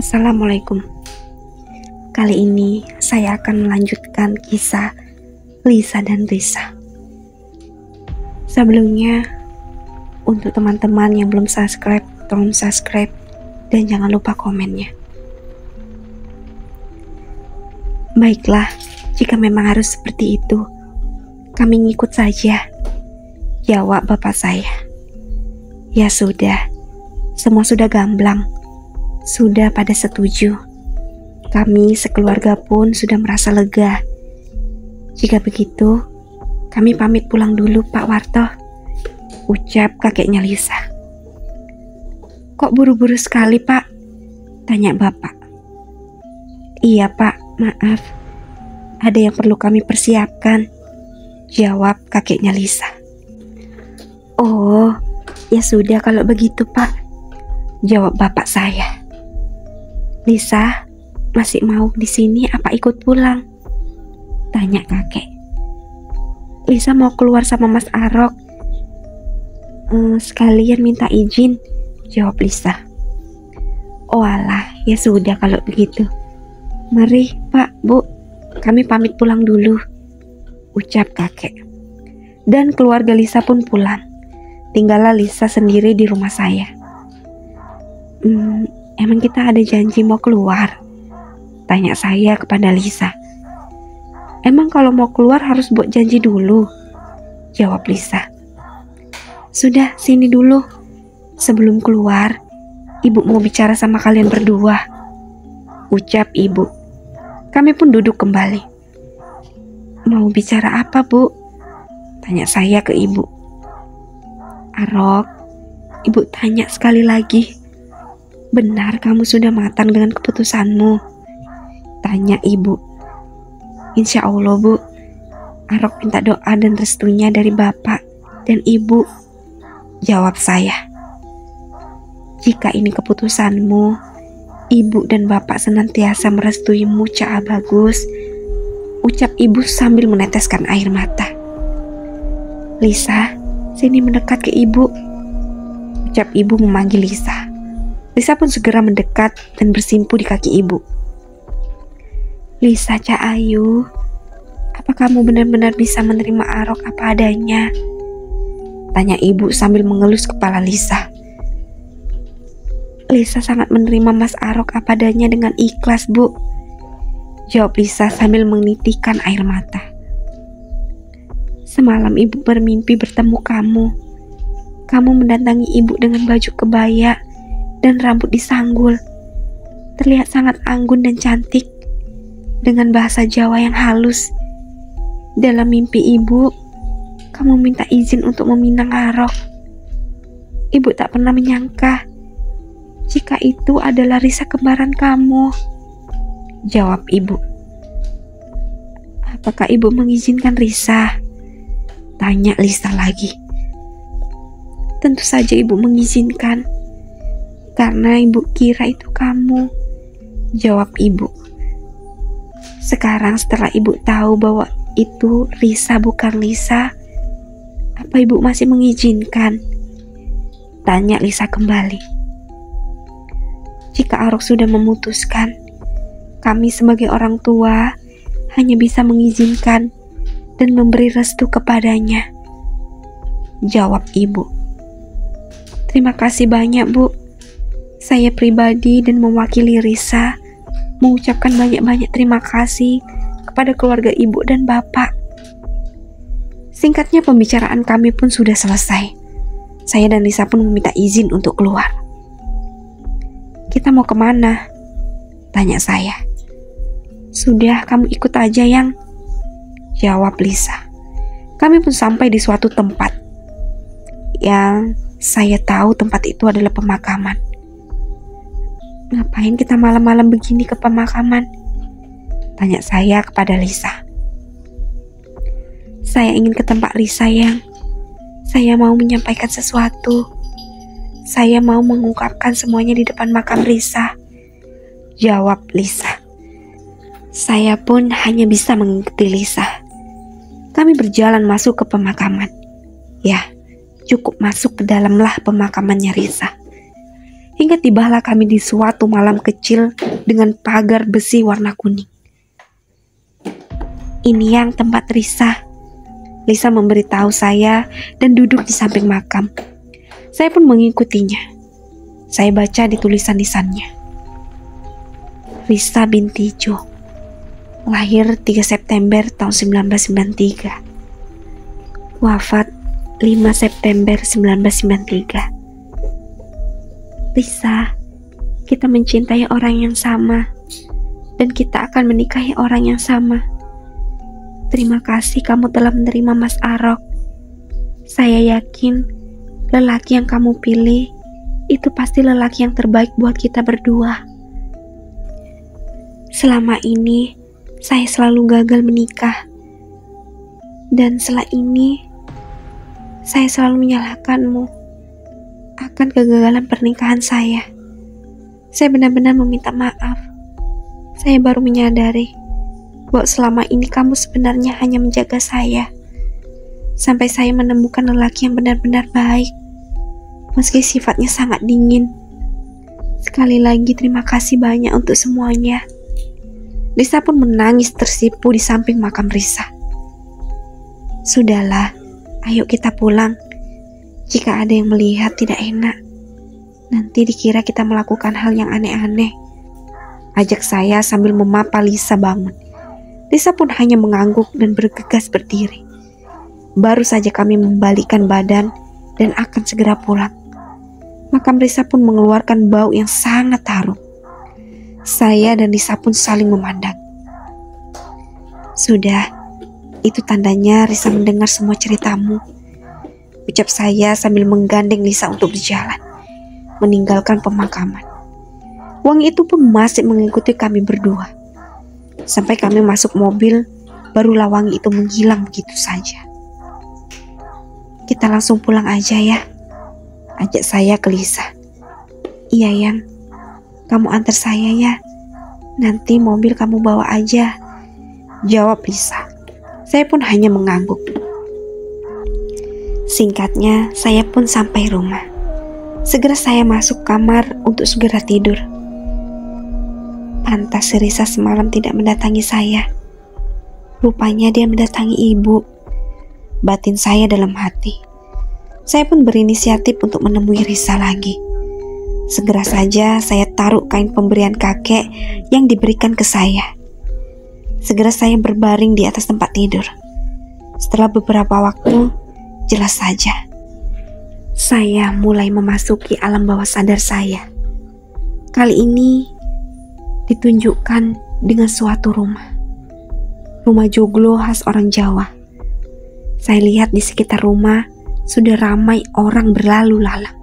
Assalamualaikum. Kali ini saya akan melanjutkan kisah Lisa dan Risa. Sebelumnya, untuk teman-teman yang belum subscribe, tolong subscribe dan jangan lupa komennya. Baiklah, jika memang harus seperti itu, kami ngikut saja, jawab bapak saya. Ya sudah, semua sudah gamblang, sudah pada setuju. Kami sekeluarga pun sudah merasa lega. Jika begitu, kami pamit pulang dulu Pak Warto, ucap kakeknya Lisa. Kok buru-buru sekali Pak? Tanya bapak. Iya Pak, maaf. Ada yang perlu kami persiapkan, jawab kakeknya Lisa. Oh, ya sudah kalau begitu Pak, jawab bapak saya. Lisa, masih mau di sini apa ikut pulang? Tanya kakek. Lisa mau keluar sama Mas Arok. Sekalian minta izin, jawab Lisa. Oh alah, ya sudah kalau begitu. Mari Pak, Bu, kami pamit pulang dulu, ucap kakek. Dan keluarga Lisa pun pulang. Tinggallah Lisa sendiri di rumah saya. Emang kita ada janji mau keluar? Tanya saya kepada Lisa. Emang kalau mau keluar harus buat janji dulu, jawab Lisa. Sudah, sini dulu. Sebelum keluar, ibu mau bicara sama kalian berdua, ucap ibu. Kami pun duduk kembali. Mau bicara apa, Bu? Tanya saya ke ibu. Arok, ibu tanya sekali lagi. Benar kamu sudah matang dengan keputusanmu? Tanya ibu. Insya Allah Bu, Arok minta doa dan restunya dari bapak dan ibu, jawab saya. Jika ini keputusanmu, ibu dan bapak senantiasa merestuimu, Cak Bagus, ucap ibu sambil meneteskan air mata. Lisa, sini mendekat ke ibu, ucap ibu memanggil Lisa. Lisa pun segera mendekat dan bersimpu di kaki ibu. Lisa, Cak Ayu, apa kamu benar-benar bisa menerima Arok apa adanya? Tanya ibu sambil mengelus kepala Lisa. Lisa sangat menerima Mas Arok apa adanya dengan ikhlas, Bu, jawab Lisa sambil menitikkan air mata. Semalam ibu bermimpi bertemu kamu. Kamu mendatangi ibu dengan baju kebaya dan rambut disanggul. Terlihat sangat anggun dan cantik, dengan bahasa Jawa yang halus. Dalam mimpi ibu, kamu minta izin untuk meminang Arok. Ibu tak pernah menyangka jika itu adalah Risa kembaran kamu, jawab ibu. Apakah ibu mengizinkan Risa? Tanya Lisa lagi. Tentu saja ibu mengizinkan, karena ibu kira itu kamu, jawab ibu. Sekarang setelah ibu tahu bahwa itu Risa bukan Lisa, apa ibu masih mengizinkan? Tanya Lisa kembali. Jika Arok sudah memutuskan, kami sebagai orang tua hanya bisa mengizinkan dan memberi restu kepadanya, jawab ibu. Terima kasih banyak Bu. Saya pribadi dan mewakili Risa mengucapkan banyak-banyak terima kasih kepada keluarga ibu dan bapak. Singkatnya pembicaraan kami pun sudah selesai. Saya dan Risa pun meminta izin untuk keluar. Kita mau kemana? Tanya saya. Sudah, kamu ikut aja Yang, jawab Lisa. Kami pun sampai di suatu tempat yang saya tahu tempat itu adalah pemakaman. Ngapain kita malam-malam begini ke pemakaman? Tanya saya kepada Lisa. Saya ingin ke tempat Risa Yang. Saya mau menyampaikan sesuatu. Saya mau mengungkapkan semuanya di depan makam Risa, jawab Lisa. Saya pun hanya bisa mengikuti Lisa. Kami berjalan masuk ke pemakaman. Ya, cukup masuk ke dalamlah pemakamannya Risa. hingga tibalah kami di suatu malam kecil dengan pagar besi warna kuning. Ini yang tempat Risa. Lisa memberitahu saya dan duduk di samping makam. Saya pun mengikutinya. Saya baca di tulisan-lisannya. Risa binti Jo, lahir 3 September tahun 1993. Wafat 5 September 1993. Risa, kita mencintai orang yang sama dan kita akan menikahi orang yang sama. Terima kasih kamu telah menerima Mas Arok. Saya yakin lelaki yang kamu pilih itu pasti lelaki yang terbaik buat kita berdua. Selama ini saya selalu gagal menikah. Dan setelah ini saya selalu menyalahkanmu akan kegagalan pernikahan saya. Saya benar-benar meminta maaf. Saya baru menyadari bahwa selama ini kamu sebenarnya hanya menjaga saya sampai saya menemukan lelaki yang benar-benar baik, meski sifatnya sangat dingin. Sekali lagi terima kasih banyak untuk semuanya. Lisa pun menangis tersipu di samping makam Risa. Sudahlah, ayo kita pulang. Jika ada yang melihat tidak enak, nanti dikira kita melakukan hal yang aneh-aneh, ajak saya sambil memapa Lisa bangun. Lisa pun hanya mengangguk dan bergegas berdiri. Baru saja kami membalikkan badan dan akan segera pulang. Makam Lisa pun mengeluarkan bau yang sangat harum. Saya dan Lisa pun saling memandang. Sudah, itu tandanya Risa mendengar semua ceritamu, ucap saya sambil menggandeng Lisa untuk berjalan, meninggalkan pemakaman. Wangi itu pun masih mengikuti kami berdua. Sampai kami masuk mobil, barulah wangi itu menghilang begitu saja. Kita langsung pulang aja ya, ajak saya ke Lisa. Iya Yang, kamu antar saya ya, nanti mobil kamu bawa aja, jawab Lisa. Saya pun hanya mengangguk. Singkatnya, saya pun sampai rumah. Segera saya masuk kamar untuk segera tidur. Pantas Risa semalam tidak mendatangi saya. Rupanya dia mendatangi ibu. Batin saya dalam hati. Saya pun berinisiatif untuk menemui Risa lagi. Segera saja saya taruh kain pemberian kakek yang diberikan ke saya. Segera saya berbaring di atas tempat tidur. Setelah beberapa waktu, jelas saja saya mulai memasuki alam bawah sadar saya. Kali ini ditunjukkan dengan suatu rumah. Rumah joglo khas orang Jawa. Saya lihat di sekitar rumah sudah ramai orang berlalu lalang.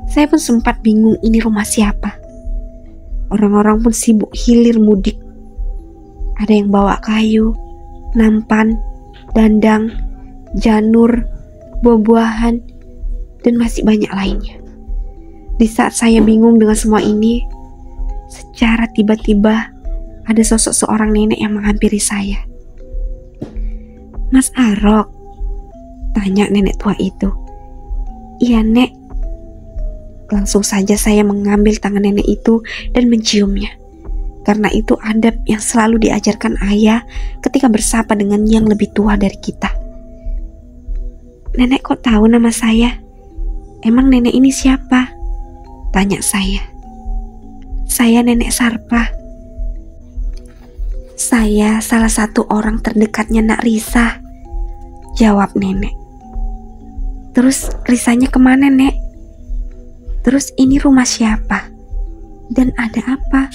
Saya pun sempat bingung ini rumah siapa. Orang-orang pun sibuk hilir mudik. Ada yang bawa kayu, nampan, dandang, janur, buah-buahan, dan masih banyak lainnya. Di saat saya bingung dengan semua ini, secara tiba-tiba ada sosok seorang nenek yang menghampiri saya. Mas Arok, tanya nenek tua itu. Iya Nek. Langsung saja saya mengambil tangan nenek itu dan menciumnya. Karena itu adab yang selalu diajarkan ayah ketika bersapa dengan yang lebih tua dari kita. Nenek kok tahu nama saya? Emang nenek ini siapa? Tanya saya. Saya Nenek Sarpa. Saya salah satu orang terdekatnya Nak Risa, jawab nenek. Terus Risanya kemana Nek? Terus ini rumah siapa? Dan ada apa?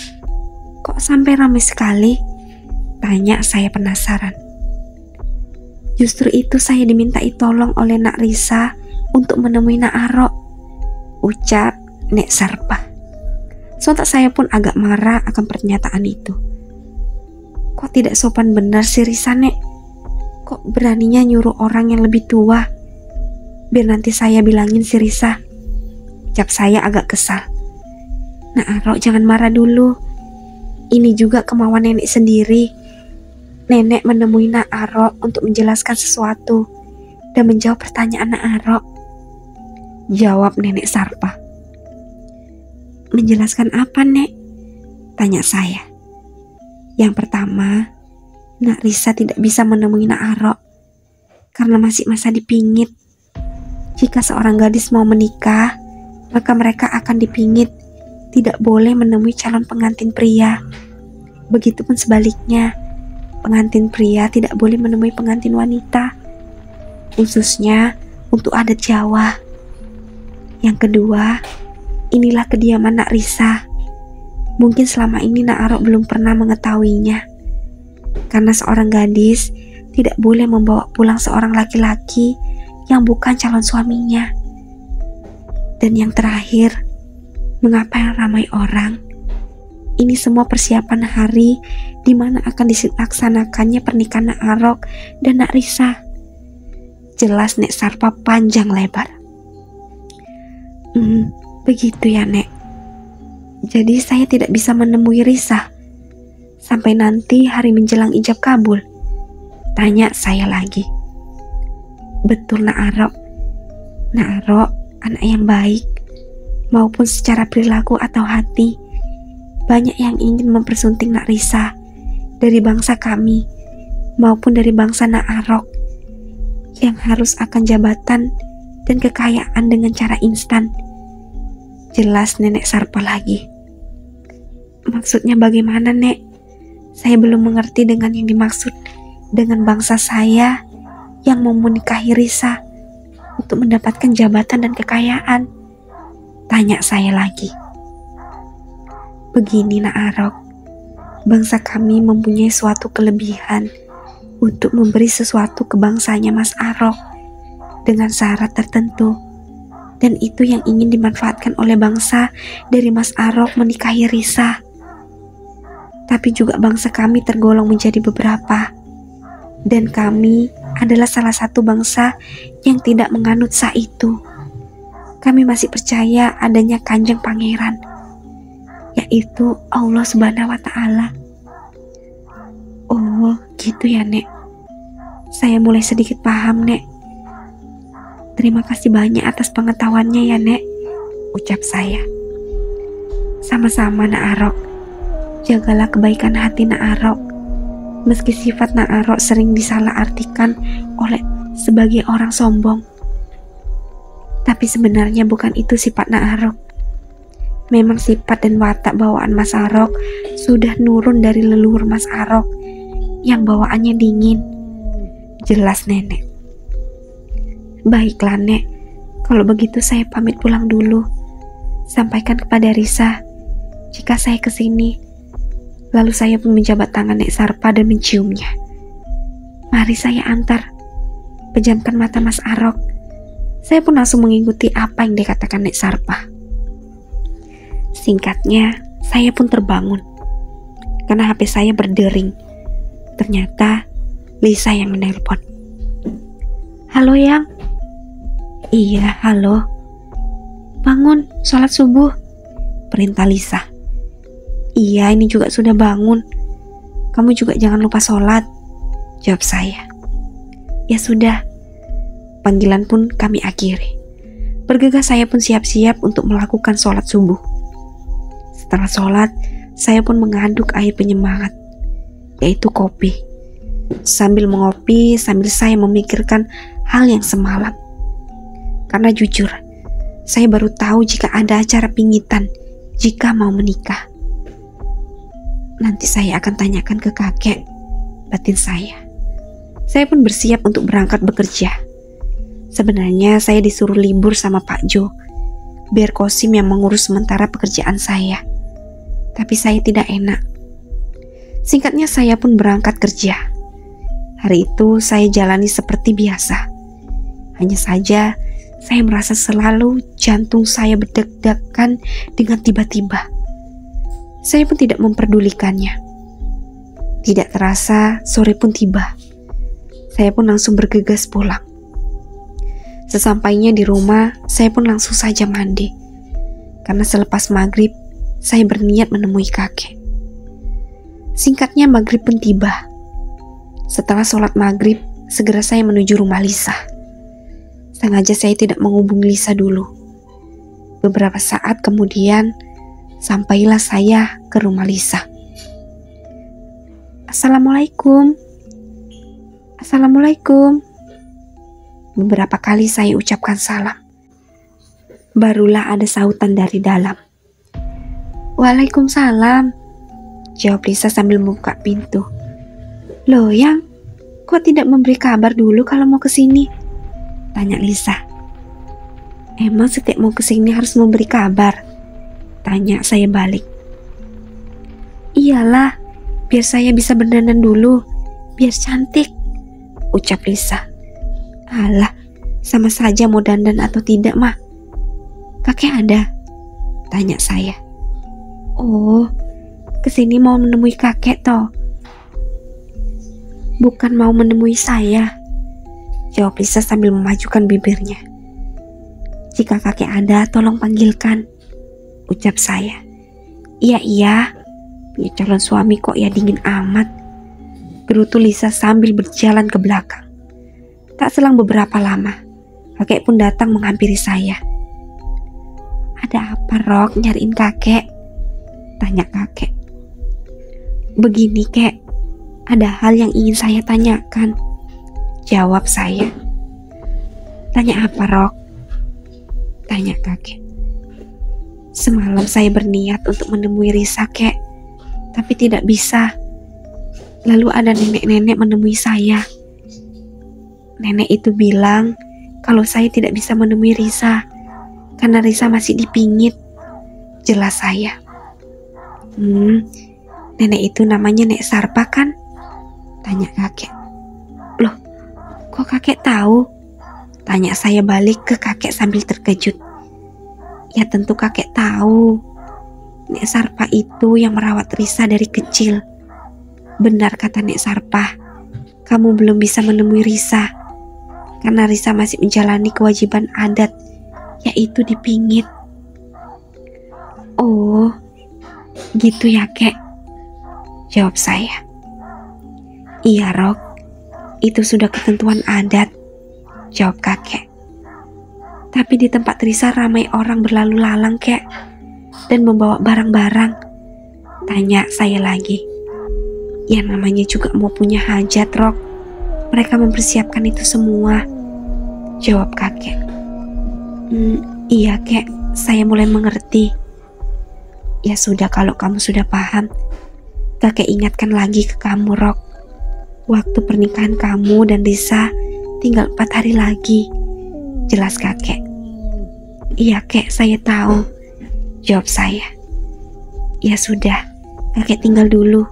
Kok sampai ramai sekali? Tanya saya penasaran. Justru itu saya dimintai tolong oleh Nak Risa untuk menemui Nak Arok, ucap Nek Sarpa. Sontak saya pun agak marah akan pernyataan itu. Kok tidak sopan benar si Risa Nek? Kok beraninya nyuruh orang yang lebih tua? Biar nanti saya bilangin si Risa, ucap saya agak kesal. Nak Arok jangan marah dulu. Ini juga kemauan nenek sendiri. Nenek menemui Nak Arok untuk menjelaskan sesuatu dan menjawab pertanyaan Nak Arok, jawab Nenek Sarpa. Menjelaskan apa, Nek? Tanya saya. Yang pertama, Nak Risa tidak bisa menemui Nak Arok karena masih masa dipingit. Jika seorang gadis mau menikah, maka mereka akan dipingit, tidak boleh menemui calon pengantin pria. Begitupun sebaliknya, pengantin pria tidak boleh menemui pengantin wanita, khususnya untuk adat Jawa. Yang kedua, inilah kediaman Nak Risa. Mungkin selama ini Nak Arok belum pernah mengetahuinya, karena seorang gadis tidak boleh membawa pulang seorang laki-laki yang bukan calon suaminya. Dan yang terakhir, mengapa yang ramai orang? Ini semua persiapan hari di mana akan dilaksanakannya pernikahan Nak Arok dan Nak Risa. Jelas Nek Sarpa panjang lebar. Begitu ya, Nek. Jadi saya tidak bisa menemui Risa sampai nanti hari menjelang ijab kabul? Tanya saya lagi. Betul, Nak Arok. Nak Arok anak yang baik, maupun secara perilaku atau hati. Banyak yang ingin mempersunting Nak Risa dari bangsa kami maupun dari bangsa Nak Arok yang harus akan jabatan dan kekayaan dengan cara instan. Jelas Nenek Sarpa lagi. Maksudnya bagaimana, Nek? Saya belum mengerti dengan yang dimaksud dengan bangsa saya yang mau menikahi Risa untuk mendapatkan jabatan dan kekayaan. Tanya saya lagi. Begini, Nak Arok, bangsa kami mempunyai suatu kelebihan untuk memberi sesuatu ke bangsanya Mas Arok dengan syarat tertentu, dan itu yang ingin dimanfaatkan oleh bangsa dari Mas Arok menikahi Risa. Tapi juga bangsa kami tergolong menjadi beberapa, dan kami adalah salah satu bangsa yang tidak menganut sah itu. Kami masih percaya adanya Kanjeng Pangeran, yaitu Allah Subhanahu wa Ta'ala. Oh, gitu ya, Nek. Saya mulai sedikit paham, Nek. Terima kasih banyak atas pengetahuannya ya, Nek, ucap saya. Sama-sama, Nak Arok. Jagalah kebaikan hati Nak Arok. Meski sifat Nak Arok sering disalahartikan oleh sebagai orang sombong, tapi sebenarnya bukan itu sifat Nak Arok. Memang sifat dan watak bawaan Mas Arok sudah nurun dari leluhur Mas Arok yang bawaannya dingin. Jelas Nenek. Baiklah, Nek, kalau begitu saya pamit pulang dulu. Sampaikan kepada Risa jika saya kesini. Lalu saya pun menjabat tangan Nek Sarpa dan menciumnya. Mari saya antar. Pejamkan mata Mas Arok. Saya pun langsung mengikuti apa yang dikatakan Nek Sarpa. Singkatnya, saya pun terbangun karena HP saya berdering. Ternyata Lisa yang menelpon. Halo, Yang. Iya, halo. Bangun, sholat subuh, perintah Lisa. Iya, ini juga sudah bangun. Kamu juga jangan lupa sholat, jawab saya. Ya sudah. Panggilan pun kami akhiri. Bergegas saya pun siap-siap untuk melakukan sholat subuh. Setelah sholat, saya pun mengaduk air penyemangat, yaitu kopi. Sambil mengopi, sambil saya memikirkan hal yang semalam. Karena jujur, saya baru tahu jika ada acara pingitan jika mau menikah. Nanti saya akan tanyakan ke kakek, batin saya. Saya pun bersiap untuk berangkat bekerja. Sebenarnya saya disuruh libur sama Pak Jo, biar Kosim yang mengurus sementara pekerjaan saya. Tapi saya tidak enak. Singkatnya saya pun berangkat kerja. Hari itu saya jalani seperti biasa. Hanya saja saya merasa selalu jantung saya berdeg-degan dengan tiba-tiba. Saya pun tidak memperdulikannya. Tidak terasa sore pun tiba. Saya pun langsung bergegas pulang. Sesampainya di rumah, saya pun langsung saja mandi. Karena selepas maghrib, saya berniat menemui kakek. Singkatnya maghrib pun tiba. Setelah sholat maghrib, segera saya menuju rumah Lisa. Sengaja saya tidak menghubungi Lisa dulu. Beberapa saat kemudian, Sampailah saya ke rumah Lisa. Assalamualaikum. Assalamualaikum. Beberapa kali saya ucapkan salam. Barulah ada sautan dari dalam. Waalaikumsalam, jawab Lisa sambil membuka pintu. Loh Yang, kok tidak memberi kabar dulu kalau mau kesini? Tanya Lisa. Emang setiap mau kesini harus memberi kabar? Tanya saya balik. Iyalah, biar saya bisa berdandan dulu, biar cantik, ucap Lisa. Alah, sama saja mau dandan atau tidak mah. Kakek ada? Tanya saya. Oh, kesini mau menemui kakek toh? Bukan mau menemui saya, jawab Lisa sambil memajukan bibirnya. Jika kakek ada, tolong panggilkan, ucap saya. Iya, punya calon suami kok ya dingin amat, gerutu Lisa sambil berjalan ke belakang. Tak selang beberapa lama, kakek pun datang menghampiri saya. Ada apa Rok nyariin kakek? Tanya kakek. Begini kek, ada hal yang ingin saya tanyakan, jawab saya. Tanya apa Rok? Tanya kakek. Semalam saya berniat untuk menemui Risa kek, tapi tidak bisa. Lalu ada nenek-nenek menemui saya. Nenek itu bilang kalau saya tidak bisa menemui Risa karena Risa masih dipingit, jelas saya. Nenek itu namanya Nek Sarpa kan? Tanya kakek. Loh, kok kakek tahu? Tanya saya balik ke kakek sambil terkejut. Ya tentu kakek tahu. Nek Sarpa itu yang merawat Risa dari kecil. Benar kata Nek Sarpa, kamu belum bisa menemui Risa karena Risa masih menjalani kewajiban adat, yaitu dipingit. Oh, gitu ya kek, jawab saya. Iya Rok, itu sudah ketentuan adat, jawab kakek. Tapi di tempat Risa ramai orang berlalu lalang kek, dan membawa barang-barang. Tanya saya lagi. Ya namanya juga mau punya hajat Rok, mereka mempersiapkan itu semua, jawab kakek. Iya kek, saya mulai mengerti. Ya sudah, kalau kamu sudah paham, kakek ingatkan lagi ke kamu Rok. Waktu pernikahan kamu dan Risa tinggal 4 hari lagi, jelas kakek. Iya kek, saya tahu, jawab saya. Ya sudah, kakek tinggal dulu.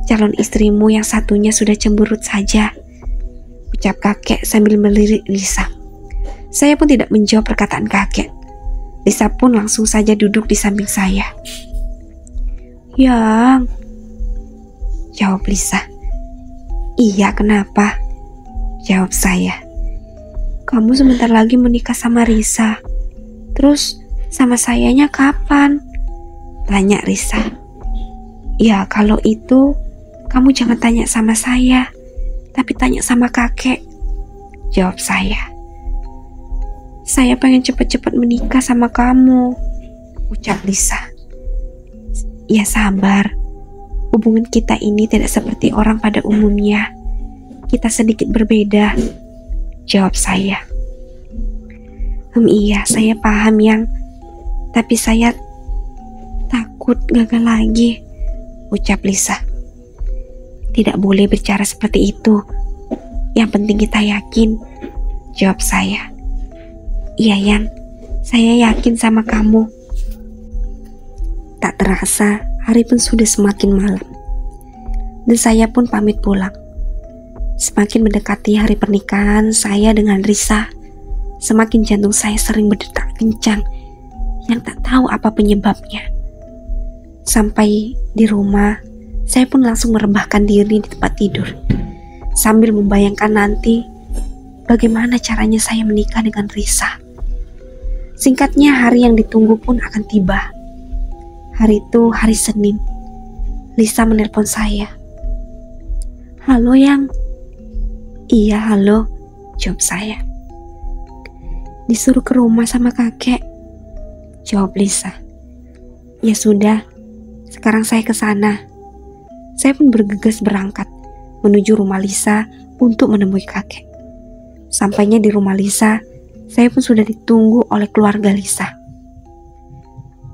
Calon istrimu yang satunya sudah cemberut saja, ucap kakek sambil melirik Lisa. Saya pun tidak menjawab perkataan kakek. Lisa pun langsung saja duduk di samping saya. Yang, jawab Lisa. Iya, kenapa? Jawab saya. Kamu sebentar lagi menikah sama Risa. Terus sama sayanya kapan? Tanya Risa. Ya kalau itu kamu jangan tanya sama saya, tapi tanya sama kakek, jawab saya. Saya pengen cepet-cepet menikah sama kamu, ucap Lisa. Ya sabar, hubungan kita ini tidak seperti orang pada umumnya. Kita sedikit berbeda, jawab saya. Iya, saya paham Yang, tapi saya takut gagal lagi, ucap Lisa. Tidak boleh bicara seperti itu. Yang penting kita yakin, jawab saya. Iya Yang, saya yakin sama kamu. Tak terasa hari pun sudah semakin malam, dan saya pun pamit pulang. Semakin mendekati hari pernikahan saya dengan Risa, semakin jantung saya sering berdetak kencang yang tak tahu apa penyebabnya. Sampai di rumah, saya pun langsung merebahkan diri di tempat tidur, sambil membayangkan nanti bagaimana caranya saya menikah dengan Risa. Singkatnya, hari yang ditunggu pun akan tiba. Hari itu hari Senin. Lisa menelpon saya. Halo Yang. Iya halo, jawab saya. Disuruh ke rumah sama kakek, jawab Lisa. Ya sudah, sekarang saya ke sana. Saya pun bergegas berangkat menuju rumah Lisa untuk menemui kakek. Sampainya di rumah Lisa, saya pun sudah ditunggu oleh keluarga Lisa.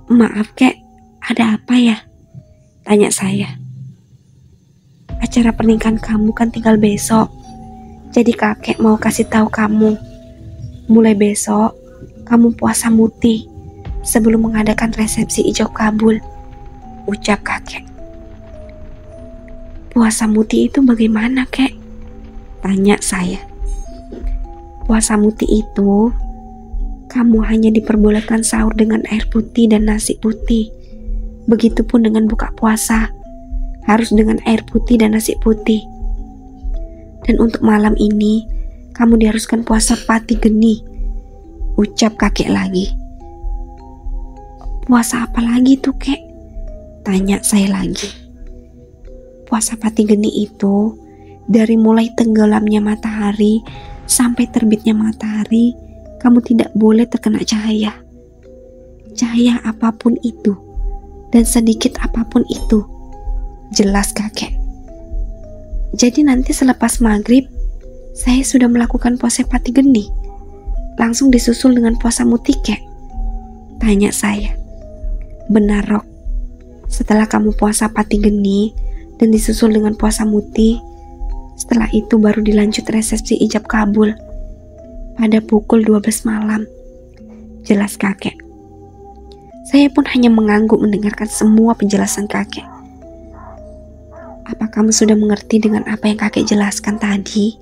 "Maaf kek, ada apa ya?" tanya saya. "Acara pernikahan kamu kan tinggal besok. Jadi kakek mau kasih tahu kamu. Mulai besok, kamu puasa muti sebelum mengadakan resepsi ijab kabul," ucap kakek. "Puasa muti itu bagaimana, kek?" tanya saya. "Puasa muti itu, kamu hanya diperbolehkan sahur dengan air putih dan nasi putih. Begitupun dengan buka puasa, harus dengan air putih dan nasi putih. Dan untuk malam ini, kamu diharuskan puasa pati geni," ucap kakek lagi. "Puasa apa lagi tuh, kek?" tanya saya lagi. "Puasa pati geni itu, dari mulai tenggelamnya matahari sampai terbitnya matahari, kamu tidak boleh terkena cahaya. Cahaya apapun itu, dan sedikit apapun itu," jelas kakek. "Jadi nanti selepas maghrib, saya sudah melakukan puasa pati geni, langsung disusul dengan puasa muti, kek?" tanya saya. "Benar, Rok. Setelah kamu puasa pati geni dan disusul dengan puasa muti, setelah itu baru dilanjut resepsi ijab kabul pada pukul 12 malam, jelas kakek. Saya pun hanya mengangguk mendengarkan semua penjelasan kakek. "Apa kamu sudah mengerti dengan apa yang kakek jelaskan tadi?"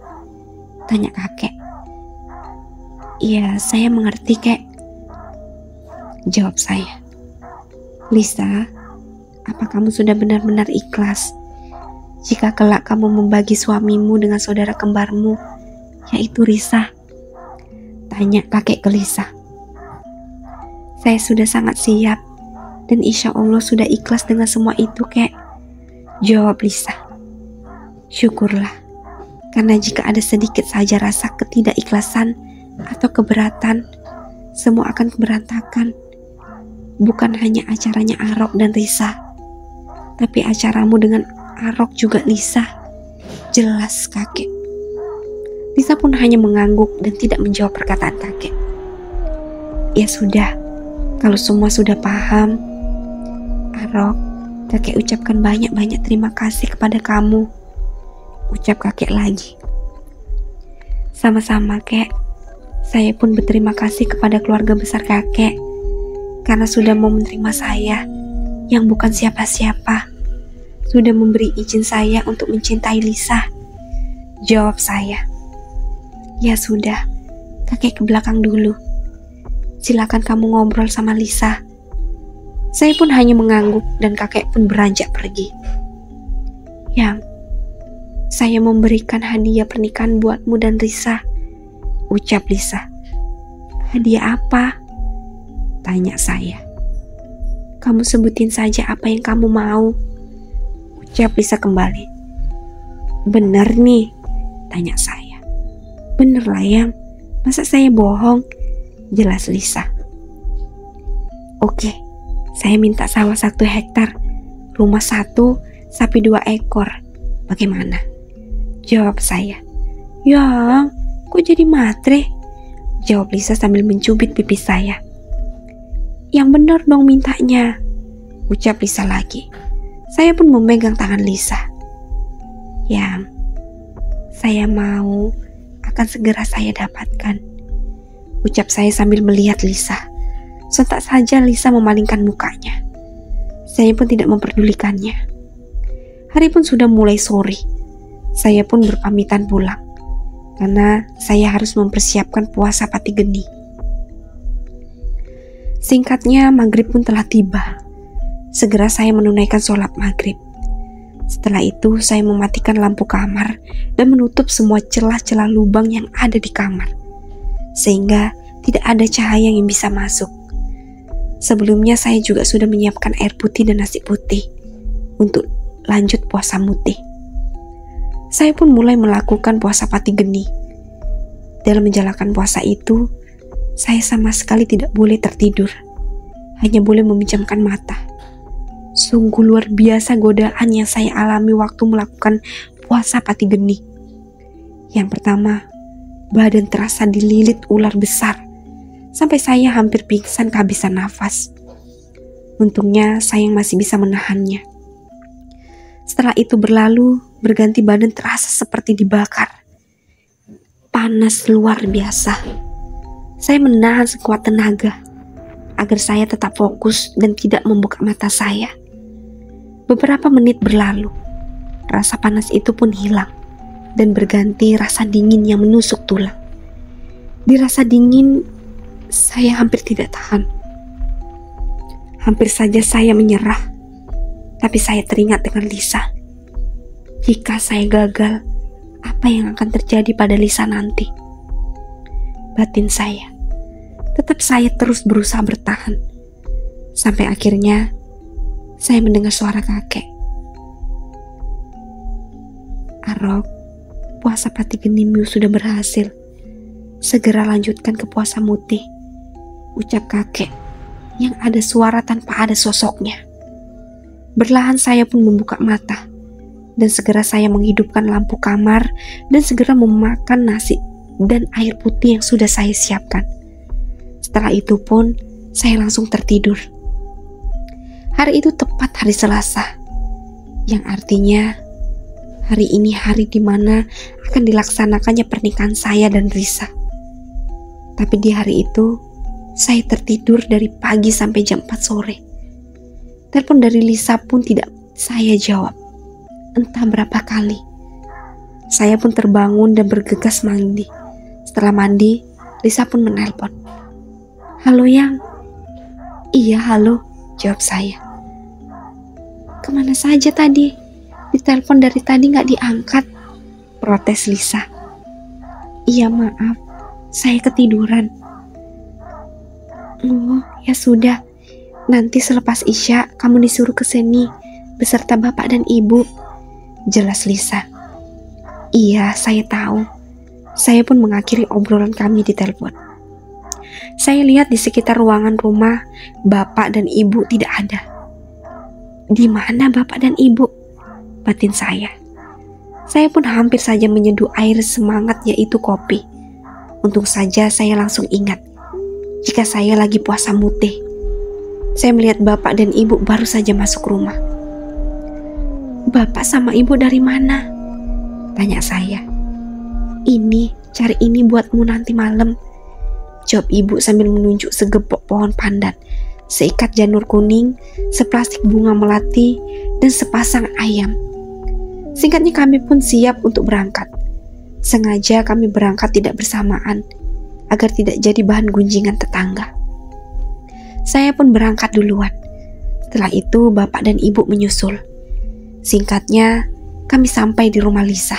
tanya kakek. "Iya, saya mengerti, kek," jawab saya. "Lisa, apa kamu sudah benar-benar ikhlas jika kelak kamu membagi suamimu dengan saudara kembarmu, yaitu Risa?" tanya kakek ke Lisa. "Saya sudah sangat siap dan insya Allah sudah ikhlas dengan semua itu, kek," jawab Lisa. "Syukurlah, karena jika ada sedikit saja rasa ketidakikhlasan atau keberatan, semua akan berantakan. Bukan hanya acaranya Arok dan Risa, tapi acaramu dengan Arok juga, Lisa," jelas kakek. Lisa pun hanya mengangguk dan tidak menjawab perkataan kakek. "Ya sudah, kalau semua sudah paham, Arok, kakek ucapkan banyak-banyak terima kasih kepada kamu," ucap kakek lagi. "Sama-sama, kek. Saya pun berterima kasih kepada keluarga besar kakek karena sudah mau menerima saya yang bukan siapa-siapa, sudah memberi izin saya untuk mencintai Lisa," jawab saya. "Ya sudah, kakek ke belakang dulu. Silakan kamu ngobrol sama Lisa." Saya pun hanya mengangguk dan kakek pun beranjak pergi. "Yang, saya memberikan hadiah pernikahan buatmu dan Risa," ucap Lisa. "Hadiah apa?" tanya saya. "Kamu sebutin saja apa yang kamu mau," ucap Lisa kembali. "Bener nih?" tanya saya. "Bener lah, Yang. Masa saya bohong?" jelas Lisa. "Oke, saya minta sawah 1 hektar, rumah 1, sapi 2 ekor. Bagaimana?" jawab saya. "Yang, kok jadi matre?" jawab Lisa sambil mencubit pipi saya. "Yang benar dong mintanya," ucap Lisa lagi. Saya pun memegang tangan Lisa. "Yang, saya mau akan segera saya dapatkan," ucap saya sambil melihat Lisa. Sontak saja Lisa memalingkan mukanya. Saya pun tidak memperdulikannya. Hari pun sudah mulai sore. Saya pun berpamitan pulang karena saya harus mempersiapkan puasa pati geni. Singkatnya, maghrib pun telah tiba. Segera saya menunaikan sholat maghrib. Setelah itu saya mematikan lampu kamar dan menutup semua celah-celah lubang yang ada di kamar, sehingga tidak ada cahaya yang bisa masuk. Sebelumnya saya juga sudah menyiapkan air putih dan nasi putih untuk lanjut puasa muti. Saya pun mulai melakukan puasa pati geni. Dalam menjalankan puasa itu, saya sama sekali tidak boleh tertidur, hanya boleh memejamkan mata. Sungguh luar biasa godaan yang saya alami waktu melakukan puasa pati geni. Yang pertama, badan terasa dililit ular besar, sampai saya hampir pingsan kehabisan nafas. Untungnya saya masih bisa menahannya. Setelah itu berlalu, berganti badan terasa seperti dibakar. Panas luar biasa. Saya menahan sekuat tenaga agar saya tetap fokus dan tidak membuka mata saya. Beberapa menit berlalu, rasa panas itu pun hilang dan berganti rasa dingin yang menusuk tulang. Di rasa dingin, saya hampir tidak tahan. Hampir saja saya menyerah, tapi saya teringat dengan Lisa. Jika saya gagal, apa yang akan terjadi pada Lisa nanti? Batin saya, tetap saya terus berusaha bertahan. Sampai akhirnya, saya mendengar suara kakek. Arok, puasa pati genimu sudah berhasil. Segera lanjutkan ke puasa mutih, ucap kakek yang ada suara tanpa ada sosoknya. Berlahan saya pun membuka mata, dan segera saya menghidupkan lampu kamar dan segera memakan nasi dan air putih yang sudah saya siapkan. Setelah itu pun saya langsung tertidur. Hari itu tepat hari Selasa, yang artinya hari ini hari di mana akan dilaksanakannya pernikahan saya dan Risa. Tapi di hari itu saya tertidur dari pagi sampai jam 4 sore. Telepon dari Lisa pun tidak saya jawab, entah berapa kali. Saya pun terbangun dan bergegas mandi. Setelah mandi, Lisa pun menelpon. Halo Yang. Iya halo, jawab saya. Kemana saja tadi? Ditelepon dari tadi gak diangkat, protes Lisa. Iya maaf, saya ketiduran. Oh ya sudah, nanti selepas Isya kamu disuruh ke sini beserta bapak dan ibu, jelas Lisa. Iya saya tahu. Saya pun mengakhiri obrolan kami di telepon. Saya lihat di sekitar ruangan rumah, bapak dan ibu tidak ada. Di mana bapak dan ibu? Batin saya. Saya pun hampir saja menyeduh air semangat yaitu kopi. Untung saja saya langsung ingat jika saya lagi puasa mutih. Saya melihat bapak dan ibu baru saja masuk rumah. Bapak sama ibu dari mana? Tanya saya. Ini, cari ini buatmu nanti malam, jawab ibu sambil menunjuk segepok pohon pandan, seikat janur kuning, seplastik bunga melati, dan sepasang ayam. Singkatnya kami pun siap untuk berangkat. Sengaja kami berangkat tidak bersamaan, agar tidak jadi bahan gunjingan tetangga. Saya pun berangkat duluan. Setelah itu bapak dan ibu menyusul. Singkatnya, kami sampai di rumah Lisa.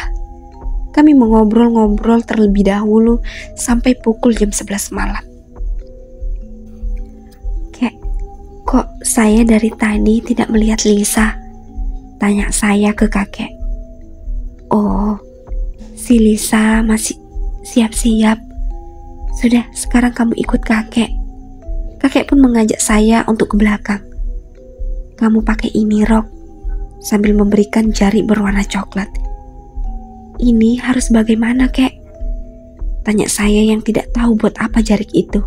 Kami mengobrol-ngobrol terlebih dahulu sampai pukul jam 11 malam. Kek, kok saya dari tadi tidak melihat Lisa? Tanya saya ke kakek. Oh, si Lisa masih siap-siap. Sudah, sekarang kamu ikut kakek. Kakek pun mengajak saya untuk ke belakang. Kamu pakai ini Rok, sambil memberikan jari berwarna coklat. Ini harus bagaimana kek? Tanya saya yang tidak tahu buat apa jarik itu.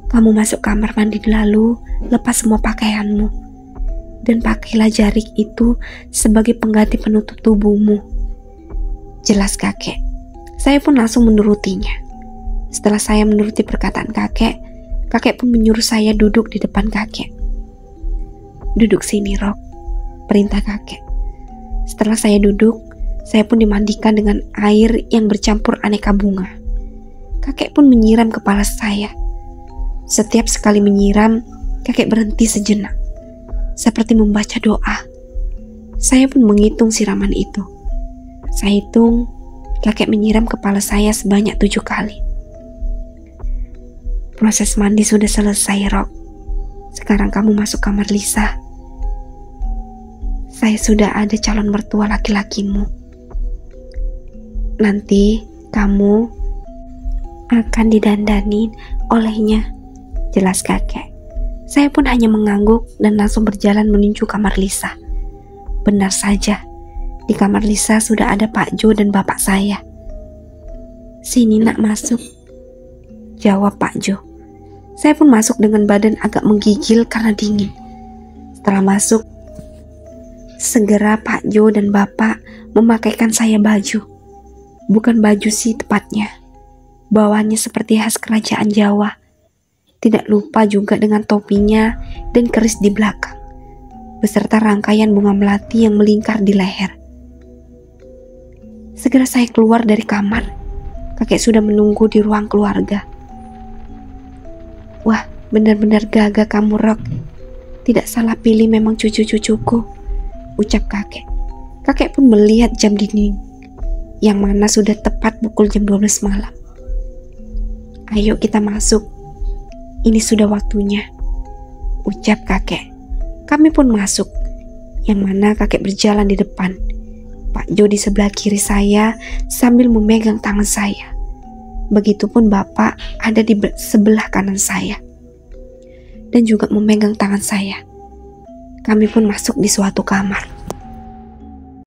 Kamu masuk kamar mandi lalu lepas semua pakaianmu. Dan pakailah jarik itu sebagai pengganti penutup tubuhmu, jelas kakek. Saya pun langsung menurutinya. Setelah saya menuruti perkataan kakek, kakek pun menyuruh saya duduk di depan kakek. Duduk sini Rok, perintah kakek. Setelah saya duduk, saya pun dimandikan dengan air yang bercampur aneka bunga. Kakek pun menyiram kepala saya. Setiap sekali menyiram, kakek berhenti sejenak, seperti membaca doa. Saya pun menghitung siraman itu. Saya hitung, kakek menyiram kepala saya sebanyak 7 kali. Proses mandi sudah selesai, Rok. Sekarang kamu masuk kamar Lisa. Saya sudah ada calon mertua laki-lakimu. Nanti kamu akan didandanin olehnya, jelas kakek. Saya pun hanya mengangguk dan langsung berjalan menuju kamar Lisa. Benar saja, di kamar Lisa sudah ada Pak Jo dan bapak saya. "Sini nak, masuk," jawab Pak Jo. Saya pun masuk dengan badan agak menggigil karena dingin. Setelah masuk, segera Pak Jo dan bapak memakaikan saya baju. Bukan baju sih tepatnya. Bawahannya seperti khas kerajaan Jawa. Tidak lupa juga dengan topinya dan keris di belakang, beserta rangkaian bunga melati yang melingkar di leher. Segera saya keluar dari kamar. Kakek sudah menunggu di ruang keluarga. "Wah, benar-benar gagah kamu, Rok. Tidak salah pilih memang cucu-cucuku," ucap kakek. Kakek pun melihat jam dinding, yang mana sudah tepat pukul jam 12 malam. "Ayo kita masuk. Ini sudah waktunya," ucap kakek. Kami pun masuk, yang mana kakek berjalan di depan. Pak Jo di sebelah kiri saya sambil memegang tangan saya. Begitupun bapak ada di sebelah kanan saya dan juga memegang tangan saya. Kami pun masuk di suatu kamar.